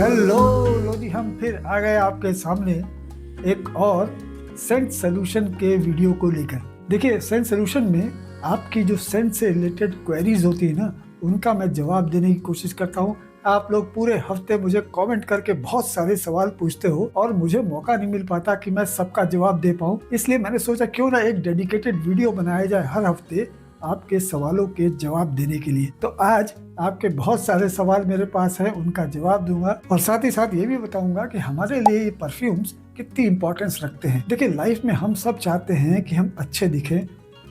Hello लो जी, हम फिर आ गए आपके सामने एक और सेंट सोल्यूशन के वीडियो को लेकर। देखिए, सेंट सोल्यूशन में आपकी जो सेंट से रिलेटेड क्वेरीज होती है ना, उनका मैं जवाब देने की कोशिश करता हूँ। आप लोग पूरे हफ्ते मुझे कमेंट करके बहुत सारे सवाल पूछते हो और मुझे मौका नहीं मिल पाता कि मैं सबका जवाब दे पाऊँ। इसलिए मैंने सोचा क्यों ना एक डेडिकेटेड वीडियो बनाया जाए हर हफ्ते आपके सवालों के जवाब देने के लिए। तो आज आपके बहुत सारे सवाल मेरे पास हैं, उनका जवाब दूंगा और साथ ही साथ ये भी बताऊंगा कि हमारे लिए ये परफ्यूम्स कितनी इंपॉर्टेंस रखते हैं। देखिए, लाइफ में हम सब चाहते हैं कि हम अच्छे दिखें,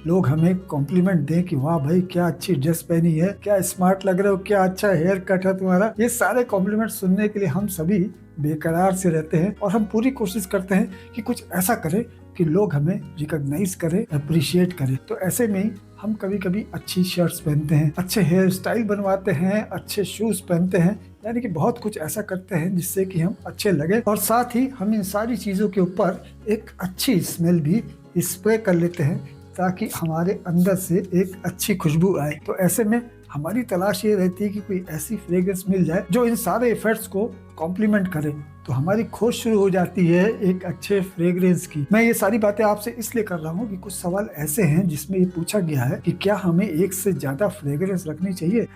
लोग हमें कॉम्प्लीमेंट दें कि वाह भाई क्या अच्छी ड्रेस पहनी है, क्या स्मार्ट लग रहे हो, क्या अच्छा हेयर कट है तुम्हारा। ये सारे कॉम्प्लीमेंट सुनने के लिए हम सभी बेकरार से रहते हैं और हम पूरी कोशिश करते हैं कि कुछ ऐसा करें कि लोग हमें रिकॉग्नाइज करें, अप्रिशिएट करें। तो ऐसे में हम कभी कभी अच्छी शर्ट्स पहनते हैं, अच्छे हेयर स्टाइल बनवाते हैं, अच्छे शूज पहनते हैं, यानी कि बहुत कुछ ऐसा करते हैं जिससे कि हम अच्छे लगे। और साथ ही हम इन सारी चीजों के ऊपर एक अच्छी स्मेल भी स्प्रे कर लेते हैं ताकि हमारे अंदर से एक अच्छी खुशबू आए। तो ऐसे में हमारी तलाश ये रहती है कि कोई ऐसी फ्रेग्रेंस मिल जाए जो इन सारे इफेक्ट्स को कॉम्प्लीमेंट करे। तो हमारी खोज शुरू हो जाती है एक अच्छे फ्रेग्रेंस की। मैं ये सारी बातें आपसे इसलिए कर रहा हूँ कि कुछ सवाल ऐसे हैं जिसमें ये पूछा गया है कि क्या हमें एक से ज्यादा फ्रेग्रेंस रखनी चाहिए।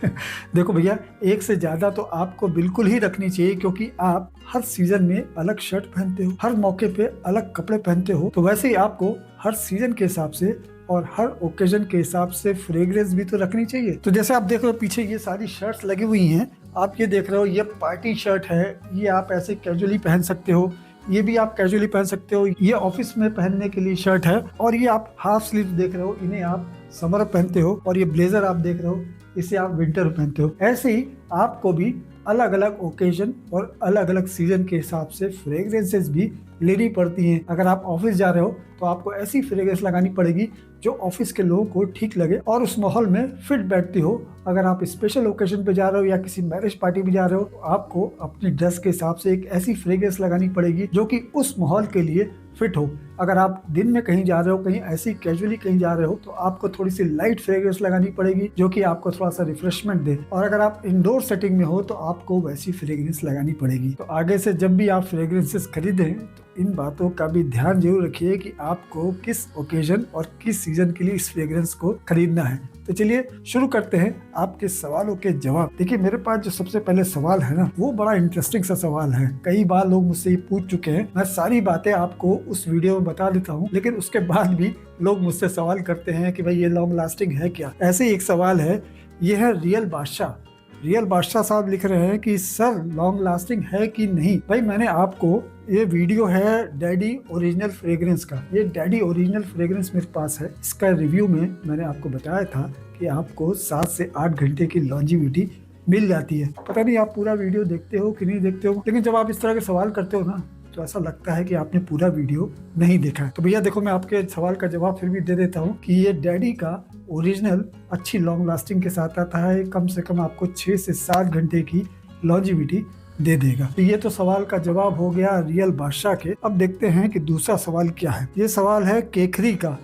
देखो भैया, एक से ज्यादा तो आपको बिल्कुल ही रखनी चाहिए, क्योंकि आप हर सीजन में अलग शर्ट पहनते हो, हर मौके पे अलग कपड़े पहनते हो। तो वैसे ही आपको हर सीजन के हिसाब से और हर ओकेजन के हिसाब से फ्रेग्रेंस भी तो रखनी चाहिए। तो जैसे आप देख रहे हो पीछे ये सारी शर्ट्स लगी हुई हैं, आप ये देख रहे हो ये पार्टी शर्ट है, ये आप ऐसे कैजुअली पहन सकते हो, ये भी आप कैजुअली पहन सकते हो, ये ऑफिस में पहनने के लिए शर्ट है, और ये आप हाफ स्लीव देख रहे हो, इन्हें आप समर पहनते हो, और ये ब्लेजर आप देख रहे हो, इसे आप विंटर पहनते हो। ऐसे ही आपको भी अलग अलग ओकेजन और अलग अलग सीजन के हिसाब से फ्रेग्रेंसेस भी लेनी पड़ती हैं। अगर आप ऑफिस जा रहे हो तो आपको ऐसी फ्रेग्रेंस लगानी पड़ेगी जो ऑफिस के लोगों को ठीक लगे और उस माहौल में फिट बैठती हो। अगर आप स्पेशल ओकेजन पे जा रहे हो या किसी मैरिज पार्टी में जा रहे हो तो आपको अपनी ड्रेस के हिसाब से एक ऐसी फ्रेग्रेंस लगानी पड़ेगी जो कि उस माहौल के लिए फिट हो। अगर आप दिन में कहीं जा रहे हो, कहीं ऐसी कैजुअली कहीं जा रहे हो, तो आपको थोड़ी सी लाइट फ्रेग्रेंस लगानी पड़ेगी जो कि आपको थोड़ा सा रिफ्रेशमेंट दे। और अगर आप इंडोर सेटिंग में हो तो आपको वैसी फ्रेग्रेंस लगानी पड़ेगी। तो आगे से जब भी आप फ्रेग्रेंसेस खरीदें तो इन बातों का भी ध्यान जरूर रखिए कि आपको किस ओकेजन और किस सीजन के लिए इस फ्रेग्रेंस को खरीदना है। तो चलिए शुरू करते हैं आपके सवालों के जवाब। देखिए, मेरे पास जो सबसे पहले सवाल है ना, वो बड़ा इंटरेस्टिंग सा सवाल है। कई बार लोग मुझसे ये पूछ चुके हैं, मैं सारी बातें आपको उस वीडियो में बता देता हूँ, लेकिन उसके बाद भी लोग मुझसे सवाल करते हैं कि भाई ये लॉन्ग लास्टिंग है क्या। ऐसे ही एक सवाल है, ये है रियल बादशाह। रियल बादशाह साहब लिख रहे हैं कि सर लॉन्ग लास्टिंग है कि नहीं। भाई, मैंने आपको, ये वीडियो है डैडी ओरिजिनल फ्रेग्रेंस का, ये डैडी ओरिजिनल फ्रेग्रेंस मेरे पास है। इसका रिव्यू में मैंने आपको बताया था कि आपको 7 से 8 घंटे की लॉन्जिविटी मिल जाती है। पता नहीं आप पूरा वीडियो देखते हो कि नहीं देखते हो, लेकिन जब आप इस तरह के सवाल करते हो ना तो ऐसा लगता है कि आपने पूरा वीडियो नहीं देखा है। तो भैया देखो, मैं आपके सवाल का जवाब फिर भी दे देता हूँ कि ये डैडी का ओरिजिनल अच्छी लॉन्ग लास्टिंग के साथ आता है। कम से कम आपको 6 से 7 घंटे की लॉन्जिविटी दे देगा। तो ये तो सवाल का जवाब हो गया रियल बादशाह के। अब देखते हैं कि दूसरा सवाल क्या है। ये सवाल है केखरी का।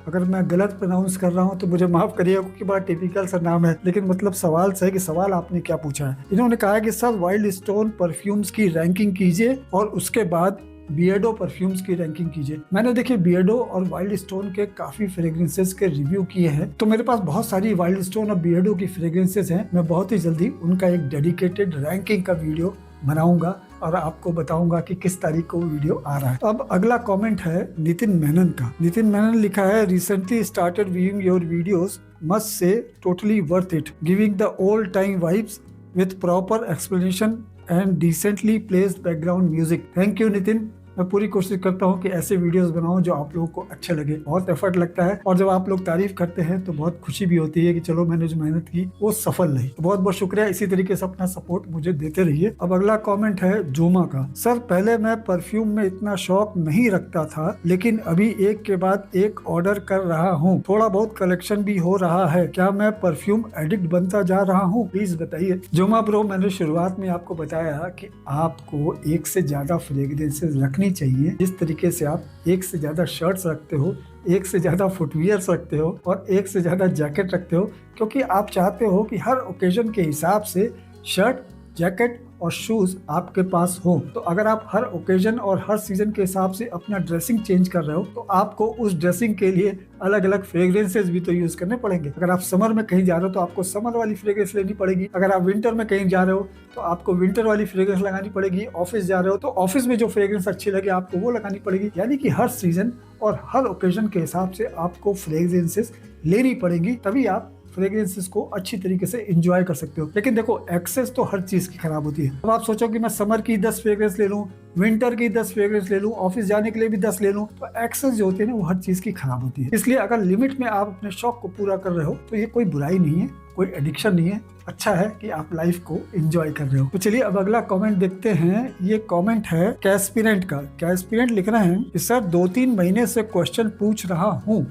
अगर मैं गलत प्रोनाउंस कर रहा हूँ तो मुझे माफ करिएगा, क्योंकि बड़ा टिपिकल सा नाम है, लेकिन मतलब सवाल से है कि सवाल आपने क्या पूछा है। इन्होंने कहा है कि सर वाइल्ड स्टोन परफ्यूम्स की रैंकिंग कीजिए और उसके बाद बियर्डो परफ्यूम्स की रैंकिंग कीजिए। मैंने देखिए बियर्डो और वाइल्ड स्टोन के काफी फ्रेग्रेंसेस के रिव्यू किए हैं, तो मेरे पास बहुत सारी वाइल्ड स्टोन और बियर्डो की फ्रेग्रेंसेस हैं। मैं बहुत ही जल्दी उनका एक डेडिकेटेड रैंकिंग का वीडियो बनाऊंगा और आपको बताऊंगा कि किस तारीख को वीडियो आ रहा है। अब अगला कमेंट है नितिन मेनन का। नितिन मेनन लिखा है, recently started viewing your videos, must say totally worth it, giving the old time vibes with proper explanation and decently placed background music. Thank you Nitin. मैं पूरी कोशिश करता हूँ कि ऐसे वीडियोस बनाऊं जो आप लोगों को अच्छे लगे। बहुत एफर्ट लगता है और जब आप लोग तारीफ करते हैं तो बहुत खुशी भी होती है कि चलो मैंने जो मेहनत की वो सफल रही। तो बहुत बहुत शुक्रिया, इसी तरीके से अपना सपोर्ट मुझे देते रहिए। अब अगला कमेंट है जोमा का। सर पहले मैं परफ्यूम में इतना शौक नहीं रखता था, लेकिन अभी एक के बाद एक ऑर्डर कर रहा हूँ, थोड़ा बहुत कलेक्शन भी हो रहा है, क्या मैं परफ्यूम एडिक्ट बनता जा रहा हूँ? प्लीज बताइए। जोमा ब्रो, मैंने शुरुआत में आपको बताया कि आपको एक से ज्यादा फ्रेग्रेंसेस रखनी चाहिए। जिस तरीके से आप एक से ज्यादा शर्ट्स रखते हो, एक से ज्यादा फुटवियर्स रखते हो और एक से ज्यादा जैकेट रखते हो, क्योंकि आप चाहते हो कि हर ओकेजन के हिसाब से शर्ट जैकेट और शूज आपके पास हो। तो अगर आप हर ओकेजन और हर सीजन के हिसाब से अपना ड्रेसिंग चेंज कर रहे हो तो आपको उस ड्रेसिंग के लिए अलग अलग फ्रेग्रेंसेस भी तो यूज करने पड़ेंगे। अगर आप समर में कहीं जा रहे हो तो आपको समर वाली फ्रेग्रेंस लेनी पड़ेगी। अगर आप विंटर में कहीं जा रहे हो तो आपको विंटर वाली फ्रेग्रेंस लगानी पड़ेगी। ऑफिस जा रहे हो तो ऑफिस में जो फ्रेग्रेंस अच्छी लगे आपको वो लगानी पड़ेगी। यानी कि हर सीजन और हर ओकेजन के हिसाब से आपको फ्रेग्रेंसेस लेनी पड़ेगी, तभी आप फ्रेग्रेंसेस को अच्छी तरीके से एंजॉय कर सकते हो। लेकिन देखो, एक्सेस तो हर चीज की खराब होती है। अब आप सोचो कि मैं समर की 10 फ्रेग्रेंस ले लूं, विंटर की 10 फ्रेग्रेंस ले लूं, ऑफिस जाने के लिए भी 10 ले लूं, तो एक्सेस जो होती है ना वो हर चीज की खराब होती है। इसलिए अगर लिमिट में आप अपने शौक को पूरा कर रहे हो तो ये कोई बुराई नहीं है, कोई एडिक्शन नहीं है। अच्छा है कि आप लाइफ को एंजॉय कर रहे हो। तो चलिए अब अगला कमेंट देखते हैं। ये कमेंट है कैस्पिरेंट का। कैस्पिरेंट लिख रहे हैं कि सर 2-3 महीने से क्वेश्चन पूछ रहा हूँ।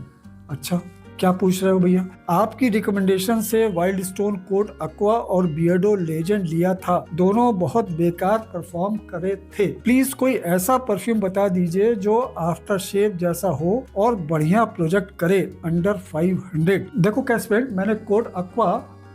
अच्छा, क्या पूछ रहे हो भैया? आपकी रिकमेंडेशन से वाइल्ड स्टोन कोड एक्वा और बियर्डो लेजेंड लिया था, दोनों बहुत बेकार परफॉर्म करे थे। प्लीज कोई ऐसा परफ्यूम बता दीजिए जो आफ्टर शेव जैसा हो और बढ़िया प्रोजेक्ट करे अंडर 500। देखो कैस्पेरेंट, मैंने कोड एक्वा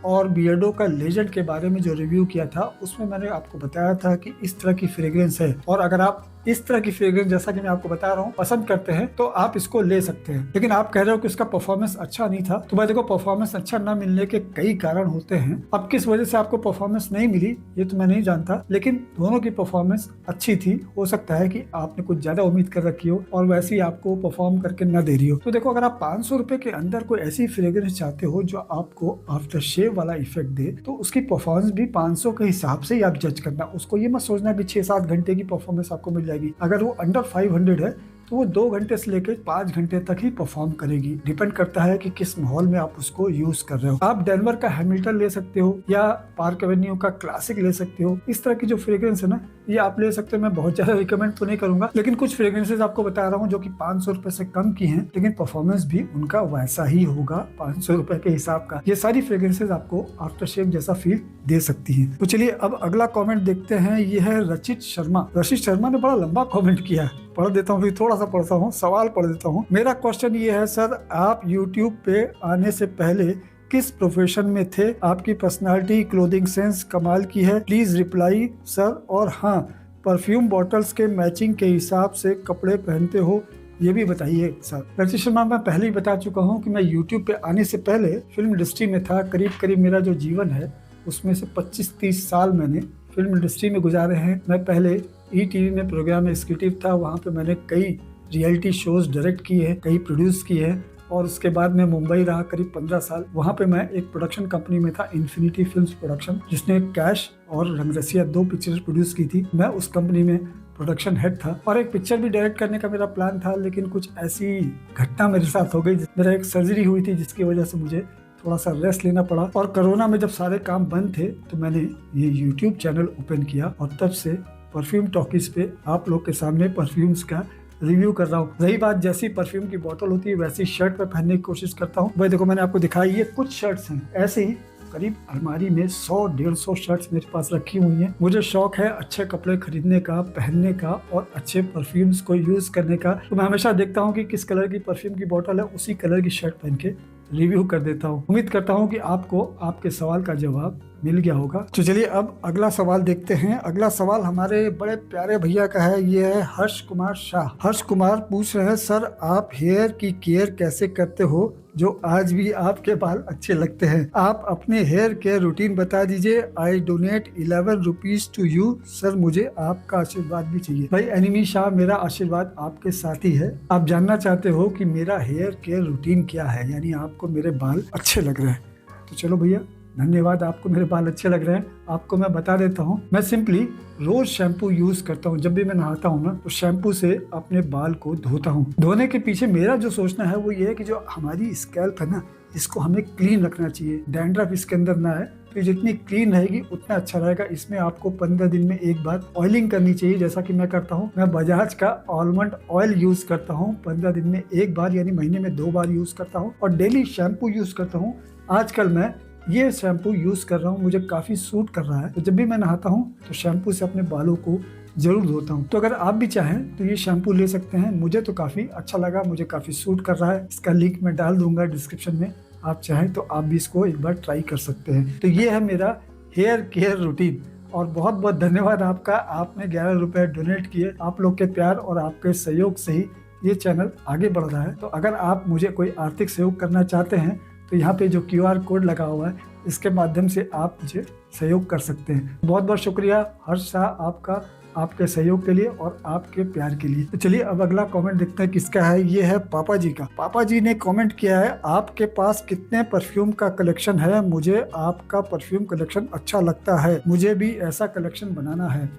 और बियर्डो का लेजेंड के बारे में जो रिव्यू किया था उसमें मैंने आपको बताया था कि इस तरह की फ्रेग्रेंस है, और अगर आप इस तरह की फ्रेग्रेंस जैसा कि मैं आपको बता रहा हूँ पसंद करते हैं तो आप इसको ले सकते हैं। लेकिन आप कह रहे हो कि इसका परफॉर्मेंस अच्छा नहीं था, तो भाई देखो, परफॉर्मेंस अच्छा ना मिलने के कई कारण होते हैं। अब किस वजह से आपको परफॉर्मेंस नहीं मिली ये तो मैं नहीं जानता, लेकिन दोनों की परफॉर्मेंस अच्छी थी। हो सकता है कि आपने कुछ ज्यादा उम्मीद कर रखी हो और वैसे ही आपको परफॉर्म करके न दे रही हो। तो देखो, अगर आप 500 रुपए के अंदर कोई ऐसी फ्रेग्रेंस चाहते हो जो आपको आफ्टर शेव वाला इफेक्ट दे, तो उसकी परफॉर्मेंस भी 500 के हिसाब से ही आप जज करना। उसको ये मत सोचना कि 6-7 घंटे की परफॉर्मेंस आपको मिल जाएगी। अगर वो अंडर 500 है तो वो 2 घंटे से लेकर 5 घंटे तक ही परफॉर्म करेगी। डिपेंड करता है कि किस माहौल में आप उसको यूज कर रहे हो। आप डेनवर का हैमिल्टन ले सकते हो या पार्क एवेन्यू का क्लासिक ले सकते हो। इस तरह की जो फ्रेग्रेंस है ना, ये आप ले सकते हो। मैं बहुत ज्यादा रिकमेंड तो नहीं करूंगा, लेकिन कुछ फ्रेग्रेंसेस आपको बता रहा हूँ जो कि 500 रुपए से कम की हैं, लेकिन परफॉर्मेंस भी उनका वैसा ही होगा 500 रुपए के हिसाब का। ये सारी फ्रेग्रेंसेस आपको आफ्टर शेव जैसा फील दे सकती है। तो चलिए अब अगला कमेंट देखते हैं। ये है रचित शर्मा। रचित शर्मा ने बड़ा लंबा कमेंट किया है, पढ़ देता हूँ, फिर थोड़ा सा पढ़ता हूँ, सवाल पढ़ देता हूँ। मेरा क्वेश्चन ये है, सर आप यूट्यूब पे आने से पहले किस प्रोफेशन में थे? आपकी पर्सनालिटी, क्लोथिंग सेंस कमाल की है। Please reply sir. और हाँ, परफ्यूम बॉटल्स के मैचिंग के हिसाब से कपड़े पहनते हो ये भी बताइए सर। रचित शर्मा, मैं पहले ही बता चुका हूँ कि मैं यूट्यूब पे आने से पहले फिल्म इंडस्ट्री में था। करीब करीब मेरा जो जीवन है उसमें से 25-30 साल मैंने फिल्म इंडस्ट्री में गुजारे हैं। मैं पहले ईटीवी में प्रोग्राम एग्जीक्यूटिव था। वहाँ पे मैंने कई रियलिटी शोज डायरेक्ट किए हैं, कई प्रोड्यूस किए हैं, और उसके बाद मैं मुंबई रहा करीब 15 साल। वहाँ पे मैं एक प्रोडक्शन कंपनी में था, इन्फिनिटी फिल्म्स प्रोडक्शन, जिसने कैश और रंगरसिया 2 पिक्चर्स प्रोड्यूस की थी। मैं उस कंपनी में प्रोडक्शन हेड था और एक पिक्चर भी डायरेक्ट करने का मेरा प्लान था, लेकिन कुछ ऐसी घटना मेरे साथ हो गई। मेरा एक सर्जरी हुई थी जिसकी वजह से मुझे थोड़ा सा रेस्ट लेना पड़ा, और कोरोना में जब सारे काम बंद थे तो मैंने ये यूट्यूब चैनल ओपन किया, और तब से परफ्यूम टॉकीज पे आप लोग के सामने परफ्यूम्स का रिव्यू कर रहा हूँ। रही बात जैसी परफ्यूम की बोतल होती है वैसी शर्ट पे पहनने की कोशिश करता हूँ। भाई देखो, मैंने आपको दिखाई, ये कुछ शर्ट्स हैं। ऐसे ही करीब अलमारी में 100-150 शर्ट्स मेरे पास रखी हुई हैं। मुझे शौक है अच्छे कपड़े खरीदने का, पहनने का और अच्छे परफ्यूम्स को यूज करने का। तो मैं हमेशा देखता हूँ कि किस कलर की परफ्यूम की बोतल है, उसी कलर की शर्ट पहन के रिव्यू कर देता हूँ। उम्मीद करता हूँ कि आपको आपके सवाल का जवाब मिल गया होगा। तो चलिए अब अगला सवाल देखते हैं। अगला सवाल हमारे बड़े प्यारे भैया का है। ये है हर्ष कुमार शाह। हर्ष कुमार पूछ रहे हैं, सर आप हेयर की केयर कैसे करते हो जो आज भी आपके बाल अच्छे लगते हैं? आप अपने हेयर केयर रूटीन बता दीजिए। I donate 11 rupees to you. Sir मुझे आपका आशीर्वाद भी चाहिए। भाई एनिमी शाह, मेरा आशीर्वाद आपके साथ ही है। आप जानना चाहते हो कि मेरा हेयर केयर रूटीन क्या है, यानी आपको मेरे बाल अच्छे लग रहे हैं। तो चलो भैया, धन्यवाद, आपको मेरे बाल अच्छे लग रहे हैं। आपको मैं बता देता हूँ, मैं सिंपली रोज शैम्पू यूज करता हूँ। जब भी मैं नहाता हूँ ना तो शैम्पू से अपने बाल को धोता हूँ। धोने के पीछे मेरा जो सोचना है वो ये है कि जो हमारी स्कैल्प है ना, इसको हमें क्लीन रखना चाहिए। डैंड्रफ इसके अंदर ना है, तो जितनी क्लीन रहेगी उतना अच्छा रहेगा। इसमें आपको 15 दिन में एक बार ऑयलिंग करनी चाहिए, जैसा कि मैं करता हूँ। मैं बजाज का आलमंड ऑयल यूज करता हूँ, 15 दिन में एक बार यानी महीने में 2 बार यूज करता हूँ, और डेली शैम्पू यूज करता हूँ। आजकल मैं ये शैम्पू यूज कर रहा हूँ, मुझे काफी सूट कर रहा है। तो जब भी मैं नहाता हूँ तो शैम्पू से अपने बालों को जरूर धोता हूँ। तो अगर आप भी चाहें तो ये शैम्पू ले सकते हैं। मुझे तो काफी अच्छा लगा, मुझे काफी सूट कर रहा है। इसका लिंक मैं डाल दूंगा डिस्क्रिप्शन में, आप चाहें तो आप भी इसको एक बार ट्राई कर सकते हैं। तो ये है मेरा हेयर केयर रूटीन। और बहुत बहुत धन्यवाद आपका, आपने 11 रुपए डोनेट किए। आप लोग के प्यार और आपके सहयोग से ही ये चैनल आगे बढ़ रहा है। तो अगर आप मुझे कोई आर्थिक सहयोग करना चाहते हैं तो यहाँ पे जो QR कोड लगा हुआ है इसके माध्यम से आप मुझे सहयोग कर सकते हैं। बहुत बहुत शुक्रिया हर्ष शाह आपका, आपके सहयोग के लिए और आपके प्यार के लिए। तो चलिए अब अगला कमेंट देखते हैं किसका है। ये है पापा जी का। पापा जी ने कमेंट किया है, आपके पास कितने परफ्यूम का कलेक्शन है? मुझे आपका परफ्यूम कलेक्शन अच्छा लगता है, मुझे भी ऐसा कलेक्शन बनाना है।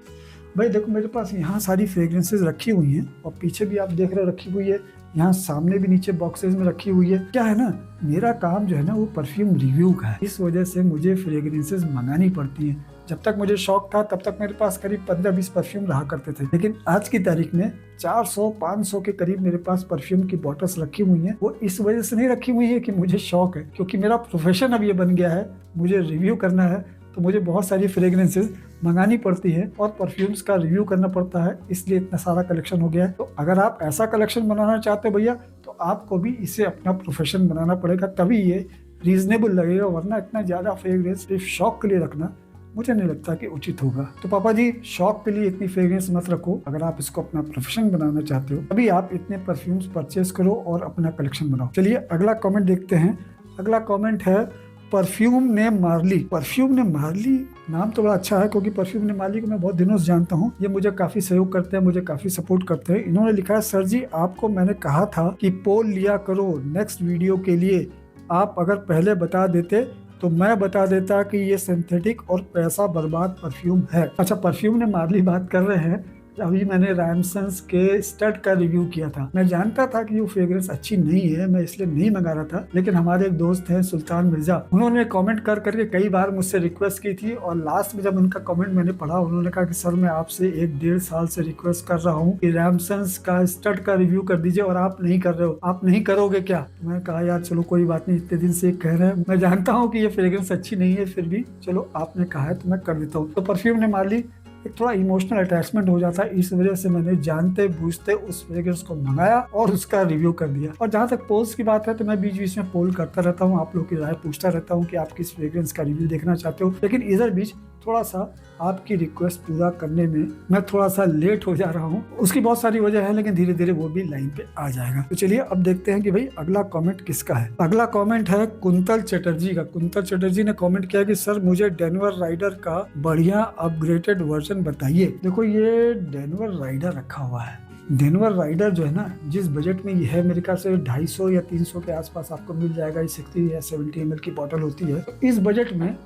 भाई देखो, मेरे पास यहाँ सारी फ्रेग्रेंसेस रखी हुई हैं और पीछे भी आप देख रहे हो रखी हुई है, यहाँ सामने भी नीचे बॉक्सेस में रखी हुई है। क्या है ना, मेरा काम जो है ना वो परफ्यूम रिव्यू का है, इस वजह से मुझे फ्रेग्रेंसेस मंगानी पड़ती हैं। जब तक मुझे शौक था तब तक मेरे पास करीब 15-20 परफ्यूम रहा करते थे, लेकिन आज की तारीख में 400-500 के करीब मेरे पास परफ्यूम की बॉटल्स रखी हुई हैं। वो इस वजह से नहीं रखी हुई है कि मुझे शौक है, क्योंकि मेरा प्रोफेशन अब ये बन गया है, मुझे रिव्यू करना है, तो मुझे बहुत सारी फ्रेग्रेंसेस मंगानी पड़ती है और परफ्यूम्स का रिव्यू करना पड़ता है, इसलिए इतना सारा कलेक्शन हो गया है। तो अगर आप ऐसा कलेक्शन बनाना चाहते हो भैया, तो आपको भी इसे अपना प्रोफेशन बनाना पड़ेगा, तभी ये रीजनेबल लगेगा, वरना इतना ज़्यादा फ्रेग्रेंस सिर्फ शौक के लिए रखना मुझे नहीं लगता कि उचित होगा। तो पापा जी, शौक के लिए इतनी फ्रेग्रेंस मत रखो, अगर आप इसको अपना प्रोफेशन बनाना चाहते हो तभी आप इतने परफ्यूम्स परचेज करो और अपना कलेक्शन बनाओ। चलिए अगला कमेंट देखते हैं। अगला कमेंट है परफ्यूम ने मार्ली। परफ्यूम ने मार्ली नाम तो बड़ा अच्छा है, क्योंकि परफ्यूम ने मार्ली को मैं बहुत दिनों से जानता हूँ। ये मुझे काफी सहयोग करते हैं, मुझे काफी सपोर्ट करते हैं। इन्होंने लिखा है, सर जी आपको मैंने कहा था कि पोल लिया करो नेक्स्ट वीडियो के लिए, आप अगर पहले बता देते तो मैं बता देता कि ये सिंथेटिक और पैसा बर्बाद परफ्यूम है। अच्छा, परफ्यूम ने मार्ली बात कर रहे हैं। अभी मैंने रैमसन्स के स्टड का रिव्यू किया था। मैं जानता था कि वो फ्रेग्रेंस अच्छी नहीं है, मैं इसलिए नहीं मंगा रहा था, लेकिन हमारे एक दोस्त हैं सुल्तान मिर्जा, उन्होंने कमेंट कर करके कई बार मुझसे रिक्वेस्ट की थी, और लास्ट में जब उनका कमेंट मैंने पढ़ा, उन्होंने कहा कि सर मैं आपसे 1-1.5 साल से रिक्वेस्ट कर रहा हूँ कि रैमसन्स का स्टड का रिव्यू कर दीजिए, और आप नहीं कर रहे हो, आप नहीं करोगे क्या? तो मैंने कहा यार चलो कोई बात नहीं, इतने दिन से कह रहे हैं, मैं जानता हूँ कि ये फ्रेग्रेंस अच्छी नहीं है, फिर भी चलो आपने कहा है तो मैं कर देता हूँ। तो परफ्यूम ने मार्ली एक थोड़ा इमोशनल अटैचमेंट हो जाता है, इस वजह से मैंने जानते बूझते उस फ्रेग्रेंस को मंगाया और उसका रिव्यू कर दिया। और जहाँ तक पोल्स की बात है तो मैं बीच बीच में पोल करता रहता हूँ, आप लोग की राय पूछता रहता हूँ कि आप किस फ्रेग्रेंस का रिव्यू देखना चाहते हो, लेकिन इधर बीच थोड़ा सा आपकी रिक्वेस्ट पूरा करने में मैं थोड़ा सा लेट हो जा रहा हूँ। उसकी बहुत सारी वजह है, लेकिन धीरे धीरे वो भी लाइन पे आ जाएगा। तो चलिए अब देखते हैं कि भाई अगला कमेंट किसका है। अगला कमेंट है कुंतल चटर्जी का। कुंतल चटर्जी ने कमेंट किया कि सर मुझे डेनवर राइडर का बढ़िया अपग्रेडेड वर्जन बताइए। देखो, ये डेनवर राइडर रखा हुआ है। डेनवर राइडर जो है ना, जिस बजट में ये है, मेरे ख्याल से 250 या 300 के आसपास आपको मिल जाएगा। ये 60 या 70 ml की बॉटल होती है। तो इस बजट में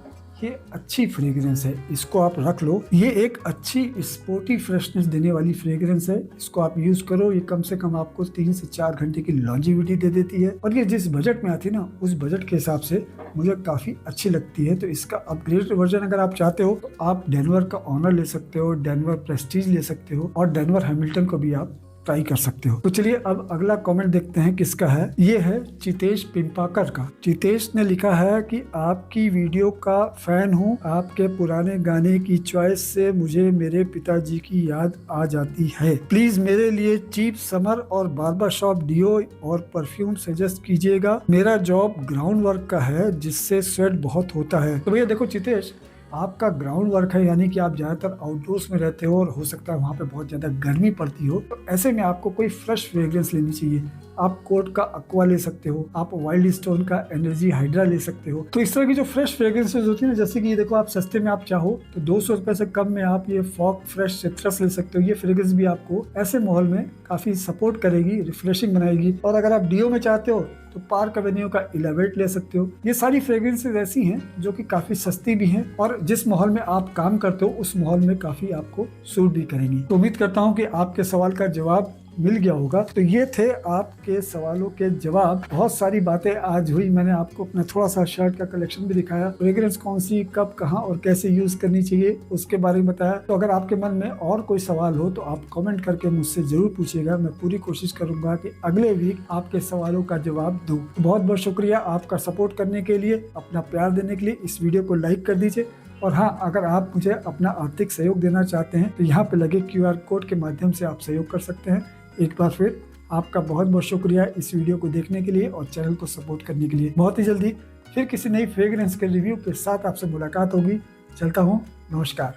ये अच्छी फ्रेग्रेंस है, इसको आप रख लो। ये एक अच्छी स्पोर्टी फ्रेशनेस देने वाली फ्रेग्रेंस है, इसको आप यूज करो। ये कम से कम आपको 3 से 4 घंटे की लॉन्जिविटी दे देती है, और ये जिस बजट में आती है ना, उस बजट के हिसाब से मुझे काफी अच्छी लगती है। तो इसका अपग्रेडेड वर्जन अगर आप चाहते हो तो आप डेनवर का ऑनर ले सकते हो, डेनवर प्रेस्टीज ले सकते हो, और डेनवर हैमिल्टन को भी आप ट्राई कर सकते हो। तो चलिए अब अगला कमेंट देखते हैं किसका है। ये है चितेश पिंपाकर का। चितेश ने लिखा है कि आपकी वीडियो का फैन हूँ, आपके पुराने गाने की चॉइस से मुझे मेरे पिताजी की याद आ जाती है। प्लीज मेरे लिए चीप समर और बार्बर शॉप डिओ और परफ्यूम सजेस्ट कीजिएगा। मेरा जॉब ग्राउंड वर्क का है, जिससे स्वेट बहुत होता है। तो भैया देखो चितेश, आपका ग्राउंड वर्क है, यानी कि आप ज़्यादातर आउटडोर्स में रहते हो और हो सकता है वहाँ पे बहुत ज़्यादा गर्मी पड़ती हो, तो ऐसे में आपको कोई फ्रेश फ्रेग्रेंस लेनी चाहिए। आप कोर्ट का अक्वा ले सकते हो, आप वाइल्ड स्टोन का एनर्जी हाइड्रा ले सकते हो। तो इस तरह की जो फ्रेश फ्रेग्रेंसेज होती है ना, जैसे कि ये देखो, आप सस्ते में आप चाहो तो 200 रुपए से कम में आप ये फॉग फ्रेश सिट्रस ले सकते हो। ये फ्रेग्रेंस भी आपको ऐसे माहौल में काफी सपोर्ट करेगी, रिफ्रेशिंग बनाएगी। और अगर आप डीओ में चाहते हो तो पार्क एवेन्यू का इलेवेट ले सकते हो। ये सारी फ्रेग्रेंसेज ऐसी हैं जो कि काफी सस्ती भी हैं, और जिस माहौल में आप काम करते हो उस माहौल में काफी आपको सूट भी करेंगी। तो उम्मीद करता हूँ कि आपके सवाल का जवाब मिल गया होगा। तो ये थे आपके सवालों के जवाब। बहुत सारी बातें आज हुई, मैंने आपको अपना थोड़ा सा शर्ट का कलेक्शन भी दिखाया, फ्रेग्रेंस कौन सी, कब, कहाँ और कैसे यूज करनी चाहिए उसके बारे में बताया। तो अगर आपके मन में और कोई सवाल हो तो आप कमेंट करके मुझसे जरूर पूछिएगा, मैं पूरी कोशिश करूंगा कि अगले वीक आपके सवालों का जवाब दूं। बहुत बहुत शुक्रिया आपका सपोर्ट करने के लिए, अपना प्यार देने के लिए। इस वीडियो को लाइक कर दीजिए, और हाँ, अगर आप मुझे अपना आर्थिक सहयोग देना चाहते हैं तो यहाँ पे लगे QR कोड के माध्यम से आप सहयोग कर सकते हैं। एक बार फिर आपका बहुत बहुत शुक्रिया इस वीडियो को देखने के लिए और चैनल को सपोर्ट करने के लिए। बहुत ही जल्दी फिर किसी नई फ्रेग्रेंस के रिव्यू के साथ आपसे मुलाकात होगी। चलता हूँ, नमस्कार।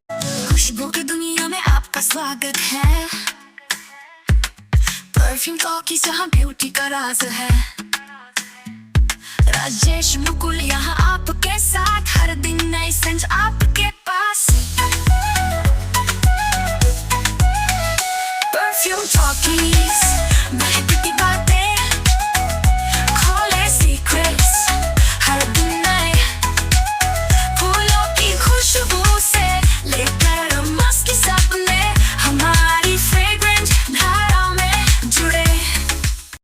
खुशबू की दुनिया में आपका स्वागत है। परफ्यूम टॉकीज जहाँ ब्यूटी का राज है। राजेश मुकुल यहाँ आपके साथ, हर दिन नई सेंट आपके पास। परफ्यूम टॉकीज महक